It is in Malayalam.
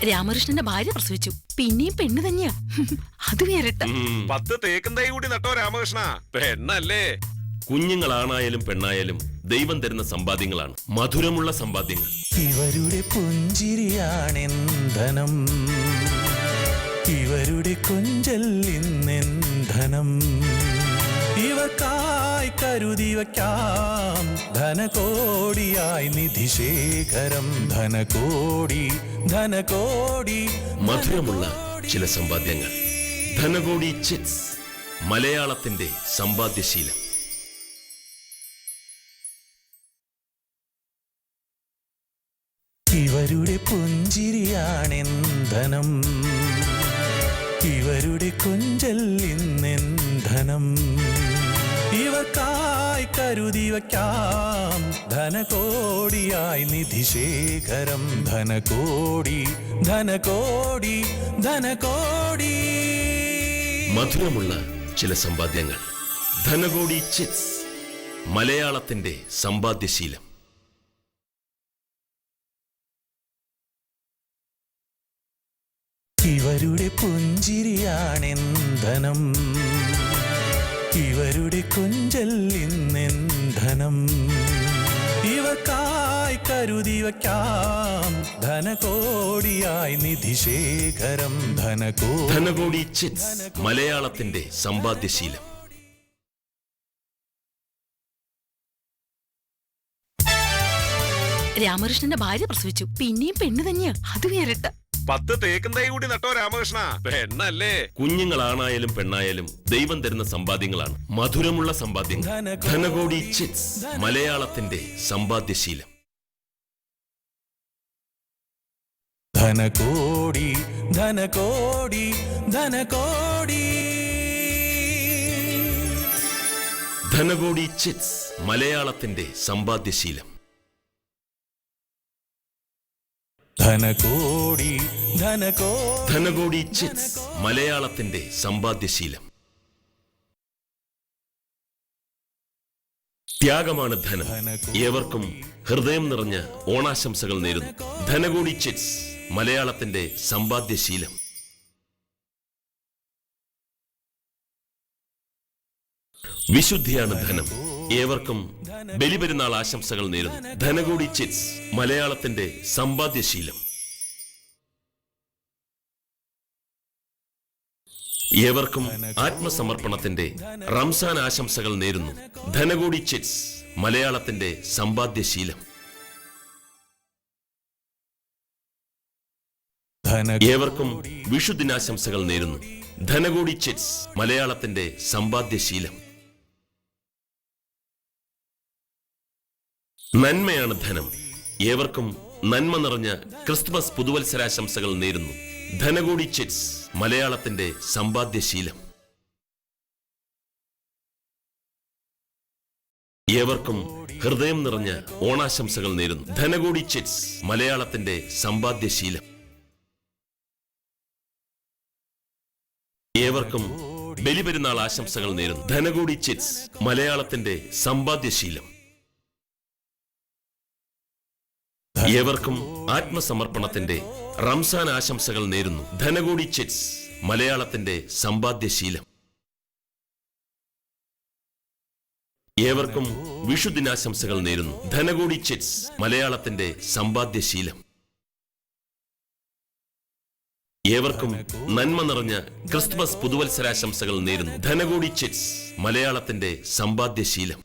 രാമകൃഷ്ണന്റെ ഭാര്യ പ്രസവിച്ചു. പിന്നെയും പെണ്ണ് തന്നെയാ. അത് വേറിട്ട 10 തേക്കും തൈ കൂടി നട്ടോ രാമകൃഷ്ണ. പെണ്ണല്ലേ? കുഞ്ഞുങ്ങളാണായാലും പെണ്ണായാലും ദൈവം തരുന്ന സമ്പാദ്യങ്ങളാണ്, മധുരമുള്ള സമ്പാദ്യങ്ങൾ. ഇവരുടെ പുഞ്ചിരിയാണെന്ധനം, ഇവരുടെ കൊഞ്ചൽ ഇന്നെന്ധനം. ഇവർക്കായി കരുതി വയ്ക്കാം ധനകോടിയായി നിധിശേഖരം. ധനകോടി ധനകോടി മധുരമുള്ള ചില സമ്പാദ്യങ്ങൾ. ധനകോടി ചിറ്റ്സ്, മലയാളത്തിന്റെ സമ്പാദ്യശീലം. ഇവരുടെ പുഞ്ചിരിയാണെന്ധനം, ഇവരുടെ കൊഞ്ചൽ ഇന്നെന്ധനം. ഇവർക്കായി കരുതി വയ്ക്കാം ധനകോടിയായി നിധിശേഖരം. ധനകോടി ധനകോടി ധനകോടി. മധുരമുള്ള ചില സമ്പാദ്യങ്ങൾ. ധനകോടി ചിറ്റ്സ്, മലയാളത്തിന്റെ സമ്പാദ്യശീലം. ഇവരുടെ പുഞ്ചിരിയാണെന്ധനം, ഇവരുടെ കൊഞ്ചൽ ഇന്നെന്ധനം. ഇവർക്കായി കരുതി വയ്ക്കാം ധനകോടിയായി നിധിശേഖരം. ധനകോടി ചിറ്റ്സ്, മലയാളത്തിന്റെ സമ്പാദ്യശീലം. രാമകൃഷ്ണന്റെ ഭാര്യ പ്രസവിച്ചു. പിന്നെയും പെണ്ണ് തന്നെയാ. അത് വേറിട്ട 10 തേക്കും തൈ കൂടി നട്ടോ രാമകൃഷ്ണ. പെണ്ണല്ലേ? കുഞ്ഞുങ്ങളാണായാലും പെണ്ണായാലും ദൈവം തരുന്ന സമ്പാദ്യങ്ങളാണ്, മധുരമുള്ള സമ്പാദ്യങ്ങൾ. ധനകോടി ചിറ്റ്സ്, മലയാളത്തിന്റെ സമ്പാദ്യശീലം. ധനകോടി ധനകോടി ധനകോടി. ധനകോടി ചിറ്റ്സ്, മലയാളത്തിന്റെ സമ്പാദ്യശീലം. ധനകോടി ധനകോടി. ധനകോടി ചിറ്റ്സ്, മലയാളത്തിന്റെ സമ്പാദ്യശീലം. ത്യാഗമാണ് ധനം. ഏവർക്കും ഹൃദയം നിറഞ്ഞ ഓണാശംസകൾ നേരുന്നു. ധനകോടി ചിറ്റ്സ്, മലയാളത്തിന്റെ സമ്പാദ്യശീലം. വിശുദ്ധിയാണ് ധനം. ഏവർക്കും ബലിപെരുന്നാൾ ആശംസകൾ നേരുന്നു. ധനകോടി ചിറ്റ്സ്, മലയാളത്തിന്റെ സമ്പാദ്യശീലം. ഏവർക്കും ആത്മസമർപ്പണത്തിന്റെ റംസാൻ ആശംസകൾ നേരുന്നു. ധനകോടി ചിറ്റ്സ്, മലയാളത്തിന്റെ സമ്പാദ്യശീലം. ഏവർക്കും വിഷുദിനാശംസകൾ നേരുന്നു. ധനകോടി ചിറ്റ്സ്, മലയാളത്തിന്റെ സമ്പാദ്യശീലം. നന്മയാണ് ധനം. ഏവർക്കും നന്മ നിറഞ്ഞ ക്രിസ്തുമസ് പുതുവത്സരാശംസകൾ നേരുന്നു. ധനകോടി ചിറ്റ്സ്, മലയാളത്തിന്റെ സമ്പാദ്യശീലം. ഏവർക്കും ഹൃദയം നിറഞ്ഞ ഓണാശംസകൾ നേരുന്നു. ധനകോടി ചിറ്റ്സ്, മലയാളത്തിന്റെ സമ്പാദ്യശീലം. ഏവർക്കും ബലിപെരുന്നാൾ ആശംസകൾ നേരുന്നു. ധനകോടി ചിറ്റ്സ്, മലയാളത്തിന്റെ സമ്പാദ്യശീലം. ഏവർക്കും ആത്മസമർപ്പണത്തിന്റെ റംസാൻ ആശംസകൾ നേരുന്നു. ധനകോടി ചിറ്റ്സ്, മലയാളത്തിന്റെ സമ്പാദ്യശീലം. ഏവർക്കും വിഷുദിനാശംസകൾ നേരുന്നു. ധനകോടി ചിറ്റ്സ്, മലയാളത്തിന്റെ സമ്പാദ്യശീലം. ഏവർക്കും നന്മ നിറഞ്ഞ ക്രിസ്തുമസ് പുതുവത്സരാശംസകൾ നേരുന്നു. ധനകോടി ചിറ്റ്സ്, മലയാളത്തിന്റെ സമ്പാദ്യശീലം.